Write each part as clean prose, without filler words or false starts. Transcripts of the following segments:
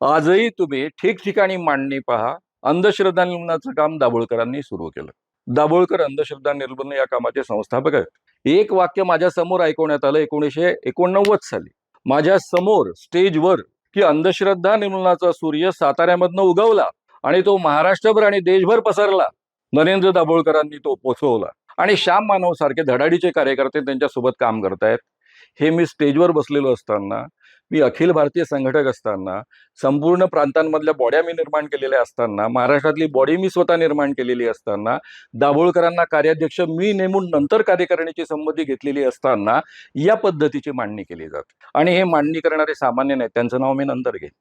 आजही तुम्ही ठिकठिकाणी मांडणी पहा. अंधश्रद्धा निर्मूलनाचं काम दाभोळकरांनी सुरू केलं. दाभोळकर अंधश्रद्धा निर्मूलन या कामाचे संस्थापक आहेत. एक वाक्य माझ्या समोर ऐकवण्यात आलं 1989 साली माझ्या समोर स्टेजवर, की अंधश्रद्धा निर्मूलनाचा सूर्य साताऱ्यामधनं उगवला आणि तो महाराष्ट्रभर आणि देशभर पसरला. नरेंद्र दाभोळकरांनी तो पोचवला आणि श्याम मानव सारखे धडाडीचे कार्यकर्ते त्यांच्यासोबत काम करतायत. हे मी स्टेजवर बसलेलो असताना, मी अखिल भारतीय संघटक असताना, संपूर्ण प्रांतांमधल्या बॉड्या मी निर्माण केलेल्या असताना, महाराष्ट्रातली बॉडी मी स्वतः निर्माण केलेली असताना, दाभोळकरांना कार्याध्यक्ष मी नेमून नंतर कार्यकारिणीची संमती घेतलेली असताना या पद्धतीची मांडणी केली जाते. आणि हे मांडणी करणारे सामान्य नाहीत, त्यांचं नाव मी नंतर घेईन.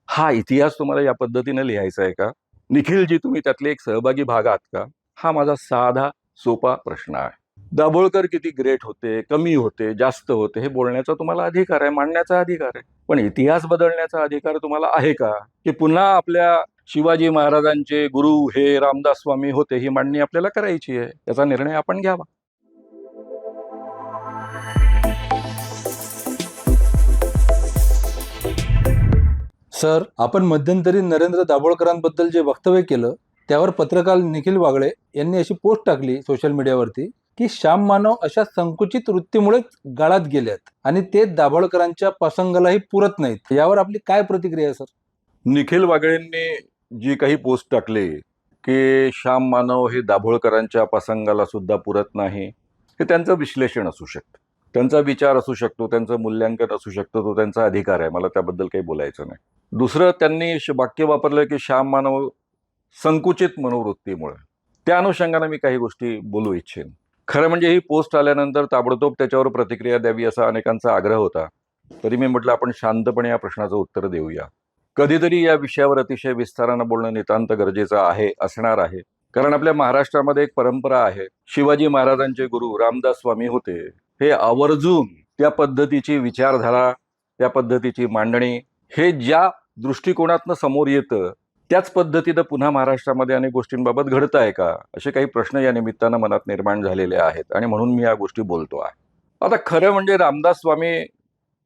हा इतिहास तुम्हाला या पद्धतीने लिहायचा आहे का? निखिलजी, तुम्ही त्यातले एक सहभागी भाग आहात का? हा माझा साधा सोपा प्रश्न आहे. दाभोळकर किती ग्रेट होते, कमी होते, जास्त होते, हे बोलण्याचा तुम्हाला अधिकार आहे, मांडण्याचा अधिकार आहे. पण इतिहास बदलण्याचा अधिकार तुम्हाला आहे का? की पुन्हा आपल्या शिवाजी महाराजांचे गुरु हे रामदास स्वामी होते, ही मांडणी आपल्याला करायची आहे. त्याचा निर्णय आपण घ्यावा. सर, आपण मध्यंतरी नरेंद्र दाभोळकरांबद्दल जे वक्तव्य केलं त्यावर पत्रकार निखिल वागळे यांनी अशी पोस्ट टाकली सोशल मीडियावरती की श्याम मानव अशा संकुचित वृत्तीमुळेच गाळात गेल्यात आणि ते दाभोळकरांच्या प्रसंगालाही पुरत नाहीत. यावर आपली काय प्रतिक्रिया आहे सर? निखिल वागळेंनी जी काही पोस्ट टाकली की श्याम मानव हे दाभोळकरांच्या प्रसंगाला सुद्धा पुरत नाही, हे त्यांचं विश्लेषण असू शकतं, त्यांचा विचार असू शकतो, त्यांचं मूल्यांकन असू शकतं, तो त्यांचा अधिकार आहे. मला त्याबद्दल काही बोलायचं नाही. दुसरं, त्यांनी वाक्य वापरलं की श्याम मानव संकुचित मनोवृत्तीमुळे. त्या अनुषंगाने मी काही गोष्टी बोलू इच्छेन. खरं म्हणजे ही पोस्ट आल्यानंतर ताबडतोब त्याच्यावर प्रतिक्रिया द्यावी असा अनेकांचा आग्रह होता. तरी मी म्हटलं आपण शांतपणे या प्रश्नाचं उत्तर देऊया. कधीतरी या विषयावर अतिशय विस्तारानं बोलणं नितांत गरजेचं आहे, असणार आहे. कारण आपल्या महाराष्ट्रामध्ये एक परंपरा आहे. शिवाजी महाराजांचे गुरु रामदास स्वामी होते. हे आवर्जून त्या पद्धतीची विचारधारा, त्या पद्धतीची मांडणी, हे ज्या दृष्टिकोनातनं समोर येतं त्याच पद्धतीनं पुन्हा महाराष्ट्रामध्ये अनेक गोष्टींबाबत घडत आहे का, असे काही प्रश्न या निमित्तानं मनात निर्माण झालेले आहेत आणि म्हणून मी या गोष्टी बोलतो आहे. आता खरं म्हणजे रामदास स्वामी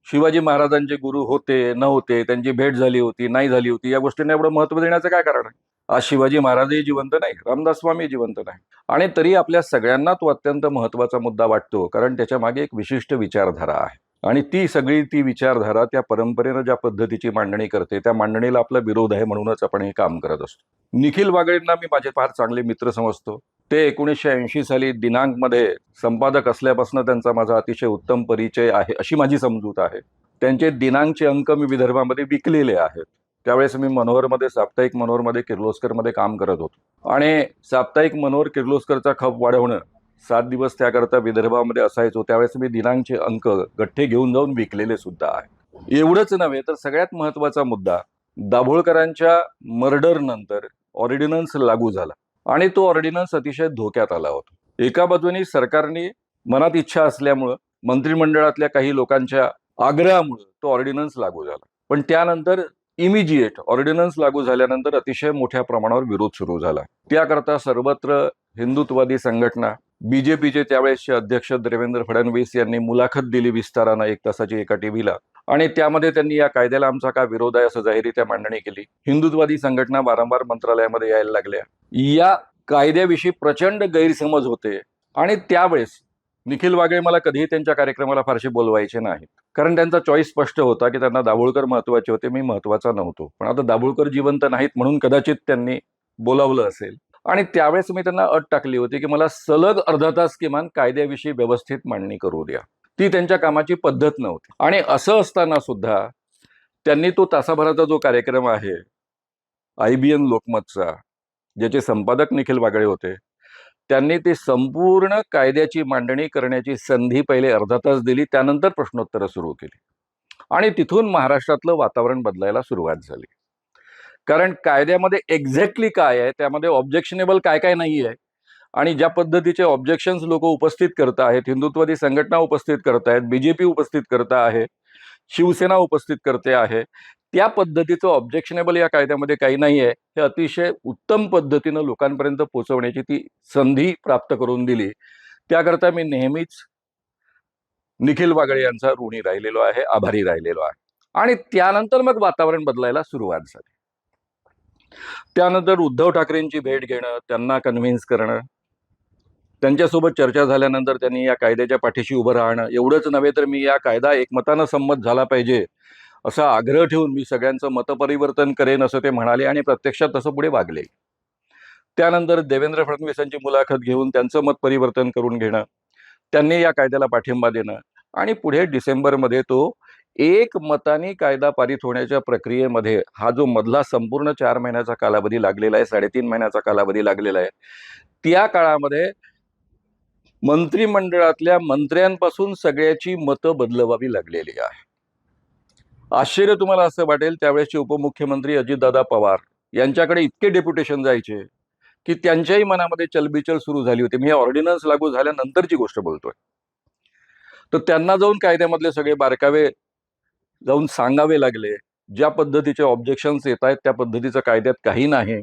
शिवाजी महाराजांचे गुरु होते, नव्हते, त्यांची भेट झाली होती, नाही झाली होती, या गोष्टींना एवढं महत्त्व देण्याचं काय कारण आहे? आज शिवाजी महाराजही जिवंत नाही, रामदास स्वामी जिवंत नाही, आणि तरी आपल्या सगळ्यांना तो अत्यंत महत्त्वाचा मुद्दा वाटतो, कारण त्याच्या मागे एक विशिष्ट विचारधारा आहे. आणि ती विचारधारा त्या परंपरेनं ज्या पद्धतीची मांडणी करते, त्या मांडणीला आपला विरोध आहे, म्हणूनच आपण हे काम करत असतो. निखिल वागळेंना मी माझे फार चांगले मित्र समजतो. ते 1980 साली दिनांकमध्ये संपादक असल्यापासून त्यांचा माझा अतिशय उत्तम परिचय आहे, अशी माझी समजूत आहे. त्यांचे दिनांकचे अंक मी विदर्भामध्ये विकलेले आहेत. त्यावेळेस मी मनोहरमध्ये, साप्ताहिक मनोहरमध्ये, किर्लोस्करमध्ये काम करत होतो आणि साप्ताहिक मनोहर किर्लोस्करचा खप वाढवणं, 7 दिवस त्याकरता विदर्भामध्ये असायचो. त्यावेळेस मी दिनांकचे अंक गठ्ठे घेऊन जाऊन विकलेले सुद्धा आहे. एवढंच नव्हे तर सगळ्यात महत्त्वाचा मुद्दा, दाभोळकरांच्या मर्डर नंतर ऑर्डिनन्स लागू झाला आणि तो ऑर्डिनन्स अतिशय धोक्यात आला होता. एका बाजूने सरकारने मनात इच्छा असल्यामुळं, मंत्रिमंडळातल्या काही लोकांच्या आग्रहामुळे तो ऑर्डिनन्स लागू झाला. पण त्यानंतर इमिजिएट ऑर्डिनन्स लागू झाल्यानंतर अतिशय मोठ्या प्रमाणावर विरोध सुरू झाला. त्याकरता सर्वत्र हिंदुत्ववादी संघटना, बीजेपीचे त्यावेळेसचे अध्यक्ष देवेंद्र फडणवीस यांनी मुलाखत दिली विस्तारानं 1 तासाची एका टीव्हीला, आणि त्यामध्ये त्यांनी या कायद्याला आमचा का विरोध आहे असं जाहीररित्या मांडणी केली. हिंदुत्ववादी संघटना वारंवार मंत्रालयामध्ये यायला लागल्या. या कायद्याविषयी प्रचंड गैरसमज होते आणि त्यावेळेस निखिल वागळे मला कधीही त्यांच्या कार्यक्रमाला फारसे बोलवायचे नाहीत, कारण त्यांचा चॉईस स्पष्ट होता की त्यांना दाभोळकर महत्वाचे होते, मी महत्वाचा नव्हतो. पण आता दाभोळकर जिवंत नाहीत म्हणून कदाचित त्यांनी बोलावलं असेल. आणि त्यावेळेस मी त्यांना अट टाकली होती की मला सलग अर्धा तास किमान कायद्याविषयी व्यवस्थित मांडणी करू द्या. ती त्यांच्या कामाची पद्धत नव्हती. आणि असं असताना सुद्धा त्यांनी तो तासाभराचा जो कार्यक्रम आहे IBN लोकमतचा, ज्याचे संपादक निखिल वागळे होते, त्यांनी ती संपूर्ण कायद्याची मांडणी करण्याची संधी पहिले अर्धा तास दिली, त्यानंतर प्रश्नोत्तरं सुरू केली आणि तिथून महाराष्ट्रातलं वातावरण बदलायला सुरुवात झाली. कारण कायद्यामध्ये एक्झॅक्टली काय आहे, त्यामध्ये ऑब्जेक्शनेबल काय काय नाही आहे, आणि ज्या पद्धतीचे ऑब्जेक्शन्स लोक उपस्थित करत आहेत, हिंदुत्ववादी संघटना उपस्थित करत आहेत, BJP उपस्थित करत आहे, शिवसेना उपस्थित करते आहे, त्या पद्धतीचं ऑब्जेक्शनेबल या कायद्यामध्ये काही नाही आहे, हे अतिशय उत्तम पद्धतीनं लोकांपर्यंत पोहोचवण्याची ती संधी प्राप्त करून दिली. त्याकरता मी नेहमीच निखिल वागळे यांचा ऋणी राहिलेलो आहे, आभारी राहिलेलो आहे. आणि त्यानंतर मग वातावरण बदलायला सुरुवात झाली. त्यानंतर उद्धव ठाकरेंची भेट घेणं, त्यांना कन्व्हिन्स करणं, त्यांच्यासोबत चर्चा झाल्यानंतर त्यांनी या कायद्याच्या पाठीशी उभं राहणं, एवढंच नव्हे तर मी या कायदा एकमतानं संमत झाला पाहिजे असा आग्रह ठेवून मी सगळ्यांचं मतपरिवर्तन करेन असं ते म्हणाले आणि प्रत्यक्षात तसं पुढे वागले. त्यानंतर देवेंद्र फडणवीसांची मुलाखत घेऊन त्यांचं मत परिवर्तन करून घेणं, त्यांनी या कायद्याला पाठिंबा देणं आणि पुढे डिसेंबरमध्ये तो एक मताने कायदा पारित होण्याच्या प्रक्रियेमध्ये हा जो मधला संपूर्ण 4 महिन्याचा कालावधी लागलेला आहे, 3.5 महिन्याचा कालावधी लागलेला आहे, त्या काळामध्ये मंत्रिमंडळातल्या मंत्र्यांपासून सगळ्याची मतं बदलवावी लागलेली आहे. आश्चर्य तुम्हाला असं वाटेल, त्यावेळेसचे उपमुख्यमंत्री अजितदादा पवार यांच्याकडे इतके डेप्युटेशन जायचे की त्यांच्याही मनामध्ये चलबिचल सुरू झाली होती. मी ऑर्डिनन्स लागू झाल्यानंतरची गोष्ट बोलतोय. तर त्यांना जाऊन कायद्यामधले सगळे बारकावे जाऊन सांगावे लागले. ज्या पद्धतीचे ऑब्जेक्शन्स येत आहेत त्या पद्धतीचं कायद्यात काही नाही.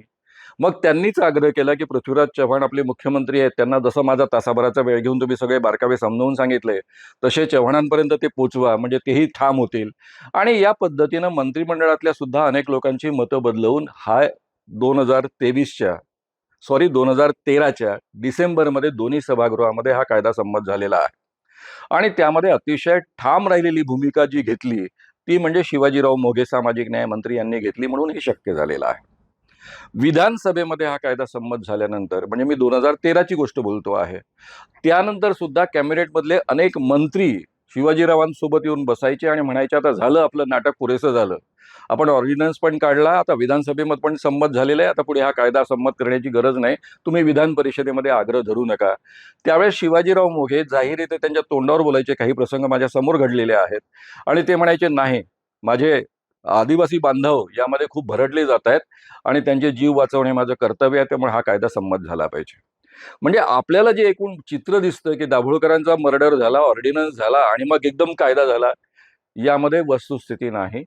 मग त्यांनीच आग्रह केला की पृथ्वीराज चव्हाण आपले मुख्यमंत्री आहेत, त्यांना जसं माझा तासाभराचा वेळ घेऊन तुम्ही सगळे बारकावे समजावून सांगितले तसे चव्हाणांपर्यंत ते पोचवा, म्हणजे तेही ठाम होतील. आणि या पद्धतीनं मंत्रिमंडळातल्या सुद्धा अनेक लोकांची मतं बदलवून हा 2013च्या डिसेंबरमध्ये दोन्ही सभागृहामध्ये हा कायदा संमत झालेला आहे. आणि त्यामध्ये अतिशय ठाम राहिलेली भूमिका जी घेतली ती म्हणजे शिवाजीराव मोघे सामाजिक न्याय मंत्री यांनी घेतली, म्हणून हे शक्य झालेलं आहे. विधानसभेमध्ये हा कायदा संमत झाल्यानंतर, म्हणजे मी 2013ची गोष्ट बोलतो आहे, त्यानंतर सुद्धा कॅबिनेटमधले अनेक मंत्री शिवाजीरावांसोबत येऊन बसायचे आणि म्हणायचे आता झालं आपलं नाटक पुरेसं झालं, आपण ऑर्डिनन्स पण काढला, आता विधानसभेमध्ये पण संमत झालेलं आहे, आता पुढे हा कायदा संमत करण्याची गरज नाही, तुम्ही विधान परिषदेमध्ये आग्रह धरू नका. त्यावेळेस शिवाजीराव मोघे जाहीररीत्या त्यांच्या तोंडावर बोलायचे. काही प्रसंग माझ्या समोर घडलेले आहेत आणि ते म्हणायचे नाही, माझे आदिवासी बांधव यामध्ये खूप भरडले जात आहेत आणि त्यांचे जीव वाचवणे माझं कर्तव्य आहे, त्यामुळे हा कायदा संमत झाला पाहिजे. म्हणजे आपल्याला जे एकूण चित्र दिसतं की दाभोळकरांचा मर्डर झाला, ऑर्डिनन्स झाला आणि मग एकदम कायदा झाला, यामध्ये वस्तुस्थिती नाही.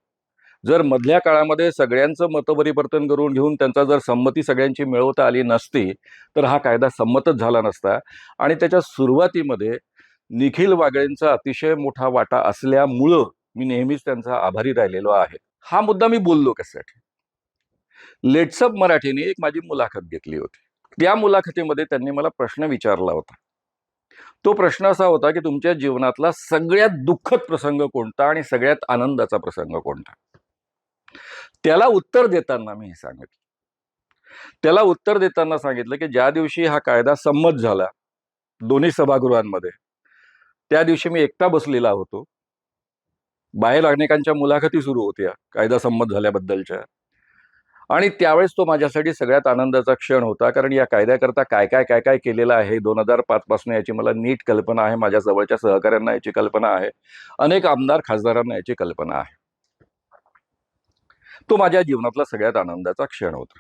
जर मधल्या काळामध्ये सगळ्यांचं मतपरिवर्तन करून घेऊन त्यांचा जर संमती सगळ्यांची मिळवता आली नसती तर हा कायदा संमतच झाला नसता. आणि त्याच्या सुरुवातीमध्ये निखिल वागळेंचा अतिशय मोठा वाटा असल्यामुळं मी नेहमीच त्यांचा आभारी राहिलेलो आहे. हा मुद्दा मी बोललो कशासाठी? लेट्सअप मराठीने एक माझी मुलाखत घेतली होती. त्या मुलाखतीमध्ये त्यांनी मला प्रश्न विचारला होता. तो प्रश्न असा होता की तुमच्या जीवनातला सगळ्यात दुःखद प्रसंग कोणता आणि सगळ्यात आनंदाचा प्रसंग कोणता? त्याला उत्तर देताना मी हे सांगितलं. त्याला उत्तर देताना सांगितलं की ज्या दिवशी हा कायदा संमत झाला दोन्ही सभागृहांमध्ये, त्या दिवशी मी एकटा बसलेला होतो. बाहेर अनेकांच्या मुलाखती सुरू होत्या कायदा संमत झाल्याबद्दलच्या, आणि त्यावेळेस तो माझ्यासाठी सगळ्यात आनंदाचा क्षण होता. कारण या कायद्याकरता काय काय काय काय केलेलं आहे 2005 पासून याची मला नीट कल्पना आहे. माझ्या जवळच्या सहकाऱ्यांना याची कल्पना आहे, अनेक आमदार खासदारांना याची कल्पना आहे. तो माझ्या जीवनातला सगळ्यात आनंदाचा क्षण होता.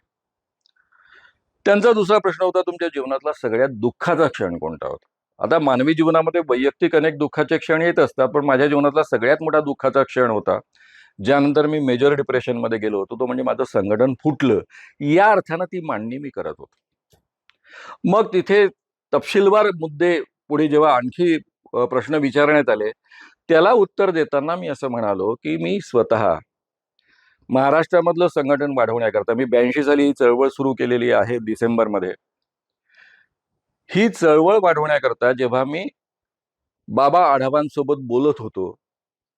त्यांचा दुसरा प्रश्न होता, तुमच्या जीवनातला सगळ्यात दुःखाचा क्षण कोणता होता? आता मानवी जीवनामध्ये वैयक्तिक अनेक दुःखाचे क्षण येत असतात, पण माझ्या जीवनातला सगळ्यात मोठा दुःखाचा क्षण होता ज्यानंतर मी मेजर डिप्रेशनमध्ये गेलो होतो, तो म्हणजे माझं संघटन फुटलं. या अर्थानं ती मांडणी मी करत होतो. मग तिथे तपशीलवार मुद्दे पुढे जेव्हा आणखी प्रश्न विचारण्यात आले, त्याला उत्तर देताना मी असं म्हणालो की मी स्वतः महाराष्ट्रामधलं संघटन वाढवण्याकरता मी 82 साली ही चळवळ सुरू केलेली आहे डिसेंबरमध्ये. ही चळवळ वाढवण्याकरता जेव्हा मी बाबा आढावांसोबत बोलत होतो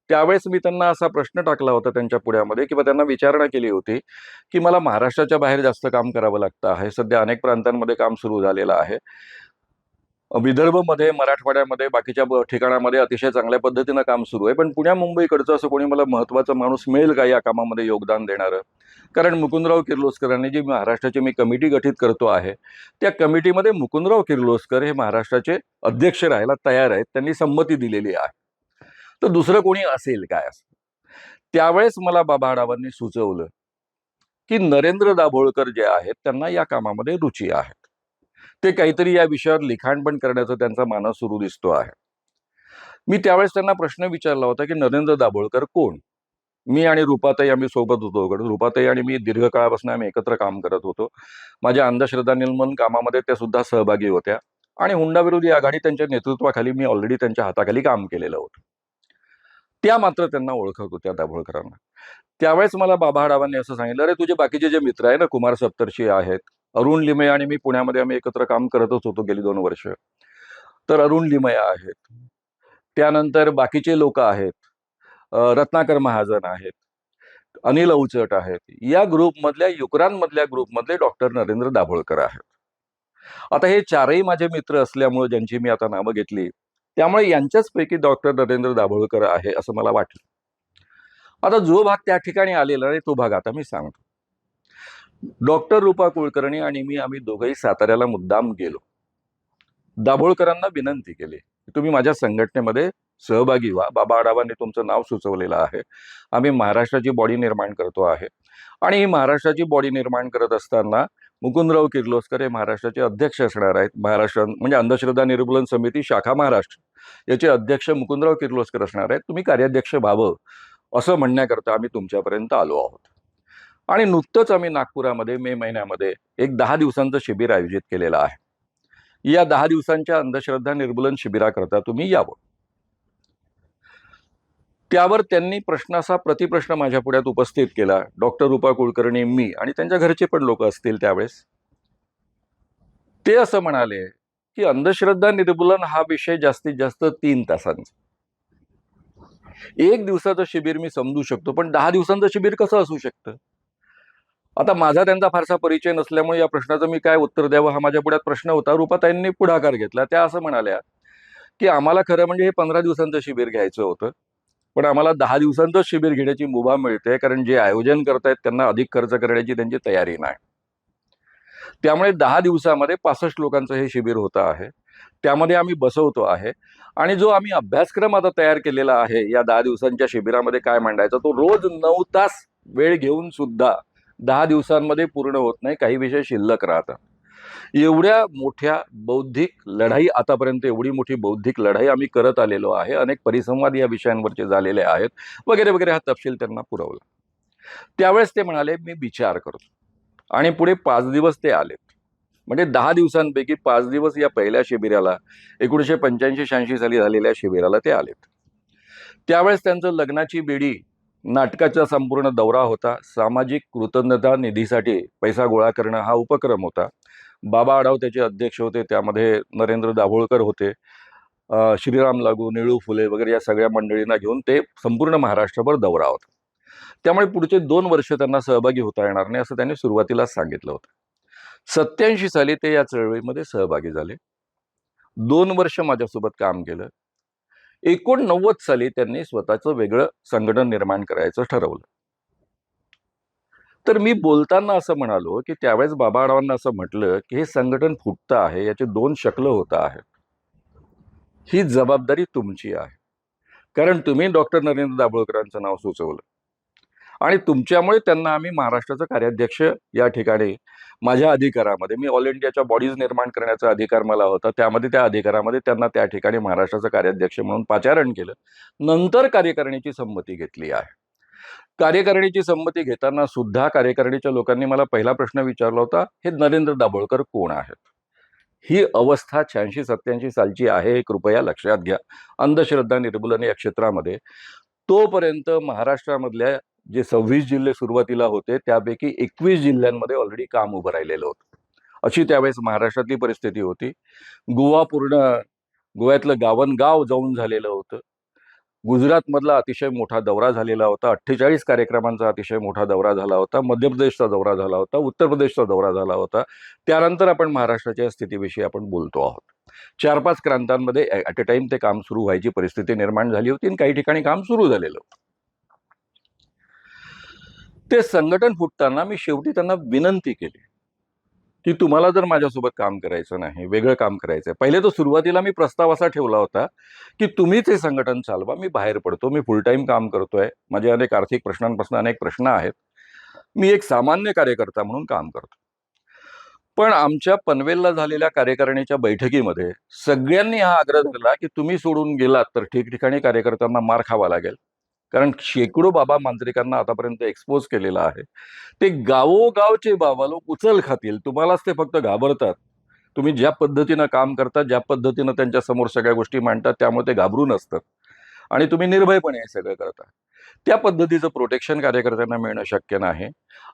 त्यावेळेस मी त्यांना असा प्रश्न टाकला होता त्यांच्या पुढ्यामध्ये, किंवा त्यांना विचारणा केली होती की मला महाराष्ट्राच्या बाहेर जास्त काम करावं लागतं आहे. सध्या अनेक प्रांतांमध्ये काम सुरू झालेलं आहे. विदर्भमध्ये, मराठवाड्यामध्ये, बाकीच्या ठिकाणामध्ये अतिशय चांगल्या पद्धतीनं काम सुरू आहे. पण पुण्या मुंबईकडचं असं कोणी मला महत्त्वाचा माणूस मिळेल का या कामामध्ये योगदान देणारं? कारण मुकुंदराव किर्लोस्करांनी जी महाराष्ट्राची मी कमिटी गठीत करतो आहे, त्या कमिटीमध्ये मुकुंदराव किर्लोस्कर हे महाराष्ट्राचे अध्यक्ष राहायला तयार आहेत. त्यांनी संमती दिलेली आहे. तर दुसरं कोणी असेल काय असं? त्यावेळेस मला बाबा आढावांनी सुचवलं की नरेंद्र दाभोळकर जे आहेत त्यांना या कामामध्ये रुची आहे. ते काहीतरी या विषयावर लिखाण पण करण्याचा त्यांचा मानस सुरू दिसतो आहे. मी त्यावेळेस त्यांना प्रश्न विचारला होता की नरेंद्र दाभोळकर कोण? मी आणि रुपाताई आम्ही सोबत होतो. रुपाताई आणि मी दीर्घकाळापासून आम्ही एकत्र काम करत होतो. माझ्या अंधश्रद्धा निर्मूलन कामामध्ये त्या सुद्धा सहभागी होत्या आणि हुंडा विरोधी आघाडी त्यांच्या नेतृत्वाखाली मी ऑलरेडी त्यांच्या हाताखाली काम केलेलं होतं. त्या मात्र त्यांना ओळखत होत्या दाभोळकरांना. त्यावेळेस मला बाबा आढावांनी असं सांगितलं, अरे तुझे बाकीचे जे मित्र आहे ना, कुमार सप्तर्षी आहेत, अरुण लिमये आणि मी पुण्यामध्ये आम्ही एकत्र काम करतच होतो गेली 2 वर्ष. तर अरुण लिमये आहेत, त्यानंतर बाकीचे लोक आहेत, रत्नाकर महाजन आहेत, अनिल अवचट आहेत, या ग्रुपमधल्या युक्रांमधल्या ग्रुपमधले डॉक्टर नरेंद्र दाभोळकर आहेत. आता हे चारही माझे मित्र असल्यामुळे ज्यांची मी आता नावं घेतली, त्यामुळे यांच्याच पैकी डॉक्टर नरेंद्र दाभोळकर आहे असं मला वाटलं. आता जो भाग त्या ठिकाणी आलेला आहे तो भाग आता मी सांगतो. डॉक्टर रूपा कुलकर्णी आणि मी आम्ही दोघंही साताऱ्याला मुद्दाम गेलो. दाभोळकरांना विनंती केली की तुम्ही माझ्या संघटनेमध्ये सहभागी व्हा. बाबा आढावांनी तुमचं नाव सुचवलेलं आहे. आम्ही महाराष्ट्राची बॉडी निर्माण करतो आहे आणि ही महाराष्ट्राची बॉडी निर्माण करत असताना मुकुंदराव किर्लोस्कर हे महाराष्ट्राचे अध्यक्ष असणार आहेत. महाराष्ट्र म्हणजे अंधश्रद्धा निर्मूलन समिती शाखा महाराष्ट्र याचे अध्यक्ष मुकुंदराव किर्लोस्कर असणार आहेत. तुम्ही कार्याध्यक्ष व्हावं असं म्हणण्याकरता आम्ही तुमच्यापर्यंत आलो आहोत. आणि नुकतंच आम्ही नागपुरामध्ये मे महिन्यामध्ये एक 10 दिवसांचं शिबिर आयोजित केलेलं आहे. या 10 दिवसांच्या अंधश्रद्धा निर्मूलन शिबिराकरता तुम्ही यावं. त्यावर त्यांनी प्रश्नाचा प्रतिप्रश्न माझ्या पुढ्यात उपस्थित केला. डॉक्टर रूपा कुलकर्णी, मी आणि त्यांच्या घरचे पण लोक असतील त्यावेळेस. ते असं म्हणाले की अंधश्रद्धा निर्मूलन हा विषय जास्तीत जास्त 3 तासांचा. 1 दिवसाचं शिबिर मी समजू शकतो, पण 10 दिवसांचं शिबिर कसं असू शकतं? आता माझा त्यांचा फारसा परिचय नसल्यामुळे या प्रश्नाचं मी काय उत्तर द्यावं हा माझ्या पुढ्यात प्रश्न होता. रूपाताईंनी पुढाकार घेतला. त्या असं म्हणाल्या की आम्हाला खरं म्हणजे हे 15 दिवसांचं शिबिर घ्यायचं होतं, पण आम्हाला 10 दिवसांचं शिबिर घेण्याची मुभा मिळते, कारण जे आयोजन करतायत त्यांना अधिक खर्च करण्याची त्यांची तयारी नाही. त्यामुळे 10 दिवसामध्ये 65 लोकांचं हे शिबिर होतं आहे. त्यामध्ये आम्ही बसवतो आहे आणि जो आम्ही अभ्यासक्रम आता तयार केलेला आहे या 10 दिवसांच्या शिबिरामध्ये काय मांडायचा, तो रोज 9 तास वेळ घेऊन सुद्धा 10 दिवसांमध्ये पूर्ण होत नाही. काही विषय शिल्लक राहतात. एवढ्या मोठ्या बौद्धिक लढाई, आतापर्यंत एवढी मोठी बौद्धिक लढाई आम्ही करत आलेलो आहे. अनेक परिसंवाद या विषयांवरचे झालेले आहेत वगैरे वगैरे. हा तपशील त्यांना पुरवला. त्यावेळेस ते म्हणाले मी विचार करतो. आणि पुढे 5 दिवस ते आलेत. म्हणजे 10 दिवसांपैकी 5 दिवस या पहिल्या शिबिराला, 1985-86 साली झालेल्या शिबिराला ते आलेत. त्यावेळेस त्यांचं लग्नाची बेडी नाटकाचा संपूर्ण दौरा होता. सामाजिक कृतज्ञता निधीसाठी पैसा गोळा करणं हा उपक्रम होता. बाबा आढाव त्याचे अध्यक्ष होते. त्यामध्ये नरेंद्र दाभोळकर होते, श्रीराम लागू, निळू फुले वगैरे या सगळ्या मंडळींना घेऊन ते संपूर्ण महाराष्ट्रभर दौरा होता. त्यामुळे पुढचे 2 वर्ष त्यांना सहभागी होता येणार नाही असं त्यांनी सुरुवातीलाच सांगितलं होतं. 87 साली ते या चळवळीमध्ये सहभागी झाले. 2 वर्ष माझ्यासोबत काम केलं. 89 साली त्यांनी स्वतःचं वेगळं संघटन निर्माण करायचं ठरवलं. तर मी बोलताना असं म्हणालो की त्यावेळेस बाबा आढावांना असं म्हटलं की हे संघटन फुटतं आहे, याचे 2 शकलं होत आहेत. ही जबाबदारी तुमची आहे, कारण तुम्ही डॉक्टर नरेंद्र दाभोळकरांचं नाव सुचवलं आणि तुमच्यामुळे त्यांना आम्ही महाराष्ट्राचं कार्याध्यक्ष या ठिकाणी माझ्या अधिकारामध्ये, मी ऑल इंडियाच्या बॉडीज निर्माण करण्याचा अधिकार मला होता, त्यामध्ये त्या अधिकारामध्ये त्यांना त्या ठिकाणी महाराष्ट्राचं कार्याध्यक्ष म्हणून पाचारण केलं. नंतर कार्यकारिणीची संमती घेतली आहे. कार्यकारिणीची संमती घेताना सुद्धा कार्यकारिणीच्या लोकांनी मला पहिला प्रश्न विचारला होता, हे नरेंद्र दाभोळकर कोण आहेत? ही अवस्था 86-87 सालची आहे, हे कृपया लक्षात घ्या. अंधश्रद्धा निर्मूलन या क्षेत्रामध्ये तोपर्यंत महाराष्ट्रामधल्या जे 26 जिल्हे सुरुवातीला होते त्यापैकी 21 जिल्ह्यांमध्ये ऑलरेडी काम उभं राहिलेलं होतं. अशी त्यावेळेस महाराष्ट्रातली परिस्थिती होती. गोव्यातलं गावनगाव जाऊन झालेलं होतं. गुजरातमधला अतिशय मोठा दौरा झालेला होता. 48 कार्यक्रमांचा अतिशय मोठा दौरा झाला होता. मध्य प्रदेशचा दौरा झाला होता. उत्तर प्रदेशचा दौरा झाला होता. त्यानंतर आपण महाराष्ट्राच्या स्थितीविषयी आपण बोलतो आहोत. 4-5 प्रांतांमध्ये ॲट अ टाइम ते काम सुरू व्हायची परिस्थिती निर्माण झाली होती आणि काही ठिकाणी काम सुरू झालेलं होतं. ते संघटन फुटताना मी शेवटी त्यांना विनंती केली की तुम्हाला जर माझ्यासोबत काम करायचं नाही, वेगळं काम करायचं आहे. पहिले तर सुरुवातीला मी प्रस्ताव असा ठेवला होता की तुम्हीच हे संघटन चालवा, मी बाहेर पडतो, मी फुल टाईम काम करतोय, माझे अनेक आर्थिक प्रश्नांपासून अनेक प्रश्न आहेत, मी एक सामान्य कार्यकर्ता म्हणून काम करतो. पण आमच्या पनवेलला झालेल्या कार्यकारिणीच्या बैठकीमध्ये सगळ्यांनी हा आग्रह धरला की तुम्ही सोडून गेलात तर ठिकठिकाणी कार्यकर्त्यांना मार खावा लागेल, कारण शेकडो बाबा मांत्रिकांना आतापर्यंत एक्सपोज केलेला आहे. ते गावोगावचे बाबा लोक उचल खातील, तुम्हालाच ते फक्त घाबरतात. तुम्ही ज्या पद्धतीनं काम करता, ज्या पद्धतीनं त्यांच्या समोर सगळ्या गोष्टी मांडतात, त्यामुळे ते घाबरून असतात. आणि तुम्ही निर्भयपणे हे सगळं करता. त्या पद्धतीचं प्रोटेक्शन कार्यकर्त्यांना मिळणं शक्य नाही.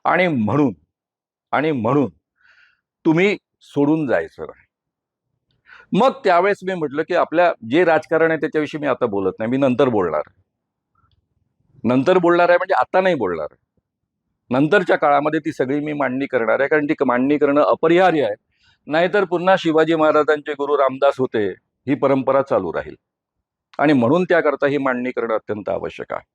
आणि म्हणून तुम्ही सोडून जायचं नाही. मग त्यावेळेस मी म्हटलं की आपल्या जे राजकारण आहे त्याच्याविषयी मी आता बोलत नाही, मी नंतर बोलणार. नंतर बोलणार आहे म्हणजे आता नाही बोलणार. नंतरच्या काळामध्ये ती सगळी मी मांडणी करणार आहे, कारण ती मांडणी करणं अपरिहार्य आहे. नाहीतर पुन्हा शिवाजी महाराजांचे गुरु रामदास होते ही परंपरा चालू राहील. आणि म्हणून त्याकरता ही मांडणी करणं अत्यंत आवश्यक आहे.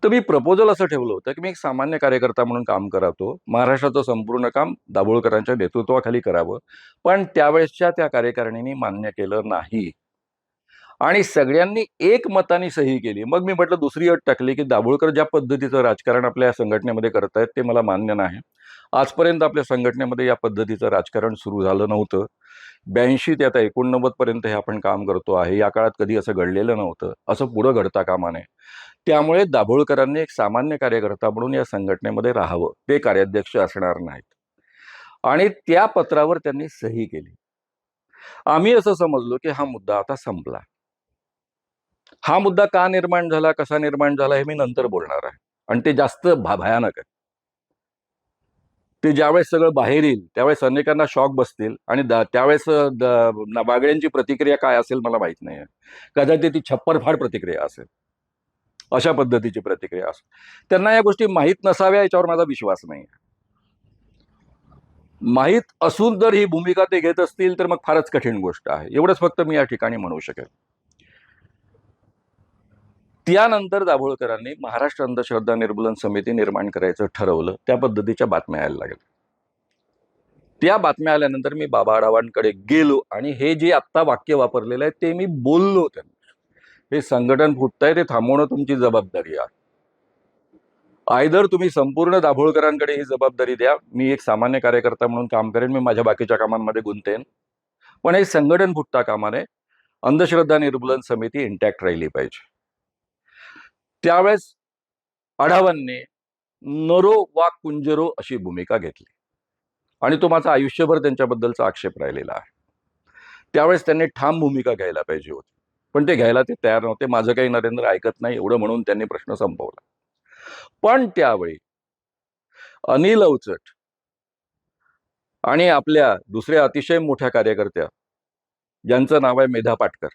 तर मी प्रपोजल असं ठेवलं होतं की मी एक सामान्य कार्यकर्ता म्हणून काम करातो. महाराष्ट्राचं संपूर्ण काम दाभोळकरांच्या नेतृत्वाखाली करावं. पण त्यावेळेसच्या त्या कार्यकारिणींनी मान्य केलं नाही आणि सगळ्यांनी एकमताने सही केली. मग मी म्हटलं, दुसरी अट टाकली की दाभोळकर ज्या पद्धतीचं राजकारण आपल्या संघटनेमध्ये करतायत ते मला मान्य नाही. आजपर्यंत आपल्या संघटनेमध्ये या पद्धतीचं राजकारण सुरू झालं नव्हतं. 82 ते आता 89 पर्यंत हे आपण काम करतो आहे. या काळात कधी असं घडलेलं नव्हतं. असं पुढं घडता कामा नये. त्यामुळे दाभोळकरांनी एक सामान्य कार्यकर्ता म्हणून या संघटनेमध्ये राहावं. ते कार्याध्यक्ष असणार नाहीत. आणि त्या पत्रावर त्यांनी सही केली. आम्ही असं समजलो की हा मुद्दा आता संपला. हा मुद्दा का निर्माण झाला, कसा निर्माण झाला हे मी नंतर बोलणार आहे. आणि ते जास्त भयानक आहे. ते ज्यावेळेस सगळं बाहेर येईल त्यावेळेस अनेकांना शॉक बसतील आणि त्यावेळेस बागड्यांची प्रतिक्रिया काय असेल मला माहित नाही. कदाचित ती छप्परफाड प्रतिक्रिया असेल, अशा पद्धतीची प्रतिक्रिया असेल. त्यांना या गोष्टी माहीत नसाव्या याच्यावर माझा विश्वास नाही. माहीत असून जर ही भूमिका ते घेत असतील तर मग फारच कठीण गोष्ट आहे. एवढंच फक्त मी या ठिकाणी म्हणू शकेल. त्यानंतर दाभोळकरांनी महाराष्ट्र अंधश्रद्धा निर्मूलन समिती निर्माण करायचं ठरवलं. त्या पद्धतीच्या बातम्या यायला लागल्या. त्या बातम्या आल्यानंतर मी बाबा आढावांकडे गेलो आणि हे जे आत्ता वाक्य वापरलेलं आहे ते मी बोललो त्यांना. हे संघटन फुटतंय, ते थांबवणं तुमची जबाबदारी आहे. आयदर तुम्ही संपूर्ण दाभोळकरांकडे ही जबाबदारी द्या, मी एक सामान्य कार्यकर्ता म्हणून काम करेन, मी माझ्या बाकीच्या कामांमध्ये गुंतेन, पण हे संघटन फुटता कामा नये. अंधश्रद्धा निर्मूलन समिती इंटॅक्ट राहिली पाहिजे. त्यावेळेस आढावांनी नरो वा कुंजरो अशी भूमिका घेतली आणि तो माझा आयुष्यभर त्यांच्याबद्दलचा आक्षेप राहिलेला आहे. त्यावेळेस त्यांनी ठाम भूमिका घ्यायला पाहिजे होती, पण ते घ्यायला ते तयार नव्हते. माझं काही नरेंद्र ऐकत नाही एवढं म्हणून त्यांनी प्रश्न संपवला. पण त्यावेळी अनिल अवचट आणि आपल्या दुसऱ्या अतिशय मोठ्या कार्यकर्त्या ज्यांचं नाव आहे मेधा पाटकर.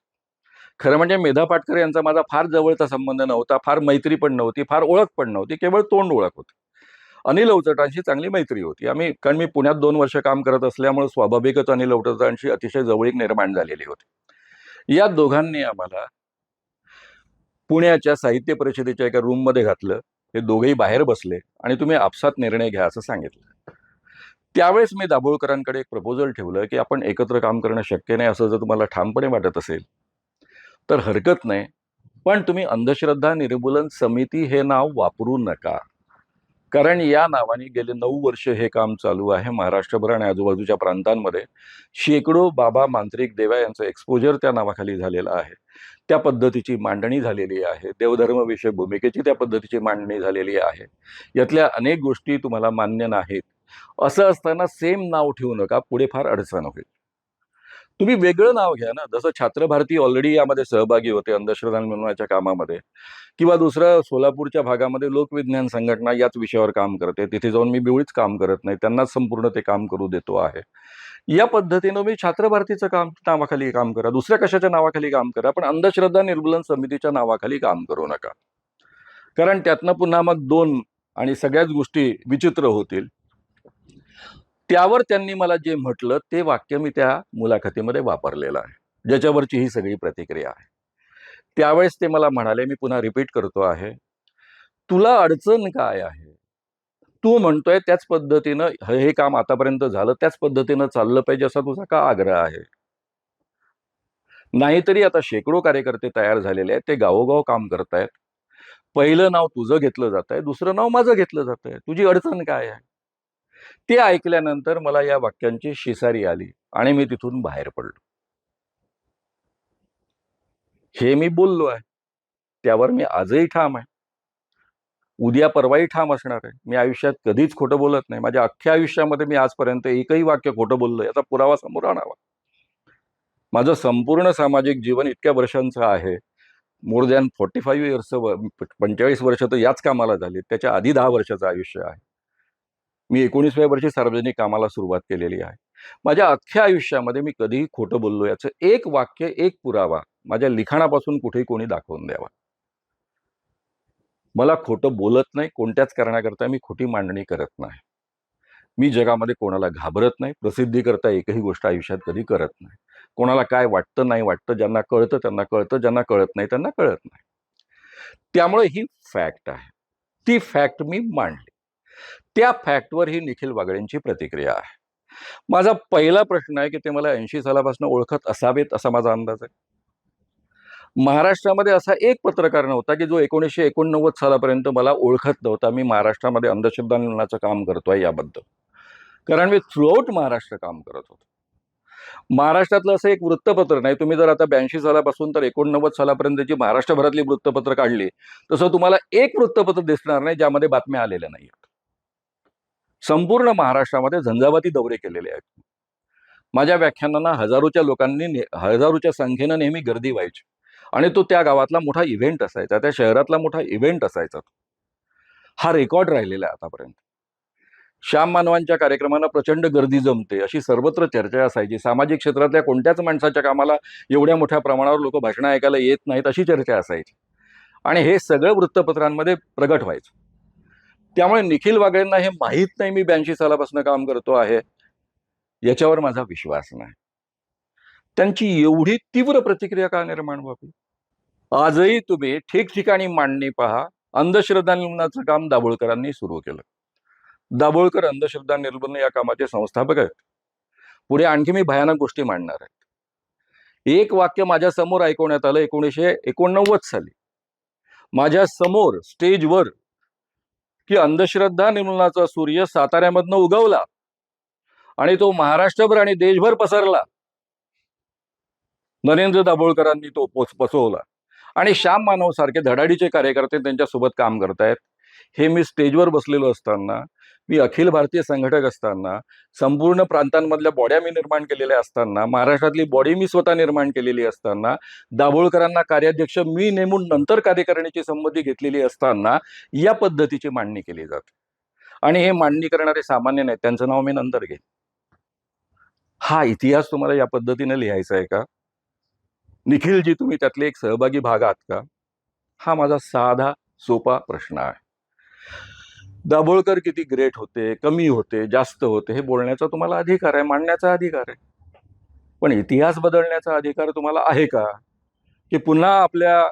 खरं म्हणजे मेधा पाटकर यांचा माझा फार जवळचा संबंध नव्हता, फार मैत्री पण नव्हती, फार ओळख पण नव्हती, केवळ तोंड ओळख होती. अनिल अवचटांशी चांगली मैत्री होती. कारण मी पुण्यात 2 वर्ष काम करत असल्यामुळे स्वाभाविकच अनिल अवचटांशी अतिशय जवळीक निर्माण झालेली होती. या दोघांनी आम्हाला पुण्याच्या साहित्य परिषदेच्या एका रूममध्ये घातलं. हे दोघेही बाहेर बसले आणि तुम्ही आपसात निर्णय घ्या असं सांगितलं. त्यावेळेस मी दाभोळकरांकडे एक प्रपोजल ठेवलं की आपण एकत्र काम करणं शक्य नाही असं जर तुम्हाला ठामपणे वाटत असेल तर हरकत नाही, पण तुम्ही अंधश्रद्धा निर्मूलन समिती हे नाव वापरू नका. कारण या नावाने गेले 9 वर्ष हे काम चालू आहे. महाराष्ट्रभर आणि आजूबाजूच्या प्रांतांमध्ये शेकडो बाबा मांत्रिक देवा यांचं एक्सपोजर त्या नावाखाली झालेलं आहे. त्या पद्धतीची मांडणी झालेली आहे. देवधर्मविषयक भूमिकेची त्या पद्धतीची मांडणी झालेली आहे. यातल्या अनेक गोष्टी तुम्हाला मान्य नाहीत. असं असताना सेम नाव ठेवू नका, पुढे फार अडचण होईल. तुम्ही वेगळं नाव घ्या ना. जसं छात्र भारती ऑलरेडी यामध्ये सहभागी होते अंधश्रद्धा निर्मूलनाच्या कामामध्ये, किंवा दुसरं सोलापूरच्या भागामध्ये लोकविज्ञान संघटना याच विषयावर काम करते. तिथे जाऊन मी बिवळीच काम करत नाही, त्यांनाच संपूर्ण ते काम करू देतो आहे. या पद्धतीनं मी छात्र भारतीचं काम नावाखाली काम करा, दुसऱ्या कशाच्या नावाखाली काम करा, पण अंधश्रद्धा निर्मूलन समितीच्या नावाखाली काम करू नका. कारण त्यातनं पुन्हा मग 2 आणि सगळ्याच गोष्टी विचित्र होतील. त्यावर त्यांनी मला जे म्हटलं ते वाक्य मी त्या मुलाखतीमध्ये वापरलेलं आहे, ज्याच्यावरची ही सगळी प्रतिक्रिया आहे. त्यावेळेस ते मला म्हणाले, मी पुन्हा रिपीट करतो आहे, तुला अडचण काय आहे? तू म्हणतोय त्याच पद्धतीनं हे काम आतापर्यंत झालं, त्याच पद्धतीनं चाललं पाहिजे असा तुझा का आग्रह आहे? नाहीतरी आता शेकडो कार्यकर्ते तयार झालेले आहेत, ते गावोगाव काम करतायत. पहिलं नाव तुझं घेतलं जात आहे, दुसरं नाव माझं घेतलं जात आहे. तुझी अडचण काय आहे? ते ऐकल्यानंतर मला या वाक्यांची शिसारी आली आणि मी तिथून बाहेर पडलो. हे मी बोललो आहे, त्यावर मी आजही ठाम आहे, उद्या परवाही ठाम असणार आहे. मी आयुष्यात कधीच खोटं बोलत नाही. माझ्या अख्ख्या आयुष्यामध्ये मी आजपर्यंत एकही वाक्य खोटं बोललो याचा पुरावा समोर आणावा. माझं संपूर्ण सामाजिक जीवन इतक्या वर्षांचं आहे. मोर दॅन 45 इयर्स, 45 वर्ष तर याच कामाला झाली. त्याच्या आधी 10 वर्षाचं आयुष्य आहे. मी 19व्या वर्षी सार्वजनिक कामाला सुरुवात केलेली आहे. माझ्या अख्ख्या आयुष्यामध्ये मी कधीही खोटं बोललो याचं एक वाक्य, एक पुरावा माझ्या लिखाणापासून कुठेही कोणी दाखवून द्यावा. मला खोटं बोलत नाही. कोणत्याच कारणाकरता मी खोटी मांडणी करत नाही. मी जगामध्ये कोणाला घाबरत नाही. प्रसिद्धीकरता एकही गोष्ट आयुष्यात कधी करत नाही. कोणाला काय वाटतं, नाही वाटतं, ज्यांना कळतं त्यांना कळतं, ज्यांना कळत नाही त्यांना कळत नाही. त्यामुळे ही फॅक्ट आहे. ती फॅक्ट मी मांडली. त्या फॅक्टवर ही निखिल वागळेंची प्रतिक्रिया आहे. माझा पहिला प्रश्न आहे की ते मला 80 सालापासून ओळखत असावेत असा माझा अंदाज आहे. महाराष्ट्रामध्ये असा एक पत्रकार नव्हता की जो 1989 सालापर्यंत मला ओळखत नव्हता. मी महाराष्ट्रामध्ये अंधश्रद्धा निर्मूलनाचं काम करतोय याबद्दल. कारण मी थ्रूआउट महाराष्ट्र काम करत होतो. महाराष्ट्रातलं असं एक वृत्तपत्र नाही. तुम्ही जर आता 82 सालापासून तर 89 सालापर्यंतची महाराष्ट्रभरातली वृत्तपत्र काढली, तसं तुम्हाला एक वृत्तपत्र दिसणार नाही ज्यामध्ये बातम्या आलेल्या नाहीत. संपूर्ण महाराष्ट्रामध्ये झंझावाती दौरे केलेले आहेत. माझ्या व्याख्यानांना हजारोच्या संख्येनं नेहमी गर्दी व्हायची आणि तो त्या गावातला मोठा इव्हेंट असायचा, त्या शहरातला मोठा इव्हेंट असायचा. हा रेकॉर्ड राहिलेला आहे आतापर्यंत. श्याम मानवांच्या कार्यक्रमांना प्रचंड गर्दी जमते अशी सर्वत्र चर्चा असायची. सामाजिक क्षेत्रातल्या कोणत्याच माणसाच्या कामाला एवढ्या मोठ्या प्रमाणावर लोक भाषणं ऐकायला येत नाहीत अशी चर्चा असायची. आणि हे सगळं वृत्तपत्रांमध्ये प्रगट व्हायचं. त्यामुळे निखिल वागळेंना हे माहीत नाही मी 82 सालापासून काम करतो आहे याच्यावर माझा विश्वास नाही. त्यांची एवढी तीव्र प्रतिक्रिया का निर्माण व्हावी? आजही तुम्ही ठिकठिकाणी मांडणी पहा. अंधश्रद्धा निर्मूलनाचं काम दाभोळकरांनी सुरू केलं. दाभोळकर अंधश्रद्धा निर्मूलन या कामाचे संस्थापक आहेत. पुढे आणखी मी भयानक गोष्टी मांडणार आहेत. एक वाक्य माझ्या समोर ऐकवण्यात आलं 1989 साली माझ्या समोर स्टेजवर की अंधश्रद्धा निर्मूलनाचा सूर्य साताऱ्यामधनं उगवला आणि तो महाराष्ट्रभर आणि देशभर पसरला. नरेंद्र दाभोळकरांनी तो पसरवला आणि श्याम मानव सारखे धडाडीचे कार्यकर्ते त्यांच्यासोबत काम करतायत. हे मी स्टेजवर बसलेलो असताना, मी अखिल भारतीय संघटक असताना, संपूर्ण प्रांतांमधल्या बॉड्या मी निर्माण केलेल्या असताना, महाराष्ट्रातली बॉडी मी स्वतः निर्माण केलेली असताना, दाभोळकरांना कार्याध्यक्ष मी नेमून नंतर कार्यकारिणीची संमती घेतलेली असताना या पद्धतीची मांडणी केली जाते. आणि हे मांडणी करणारे सामान्य नाही, त्यांचं नाव मी नंतर घेईन. हा इतिहास तुम्हाला या पद्धतीने लिहायचा आहे का? निखिलजी, तुम्ही त्यातले एक सहभागी भाग आहात का? हा माझा साधा सोपा प्रश्न आहे. दाभोळकर किती ग्रेट होते, कमी होते, जास्त होते हे बोलण्याचा तुम्हाला अधिकार आहे, मांडण्याचा अधिकार आहे. पण इतिहास बदलण्याचा अधिकार तुम्हाला आहे का? की पुन्हा आपल्या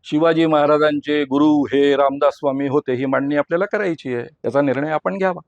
शिवाजी महाराजांचे गुरु हे रामदास स्वामी होते ही मांडणी आपल्याला करायची आहे. त्याचा निर्णय आपण घ्यावा.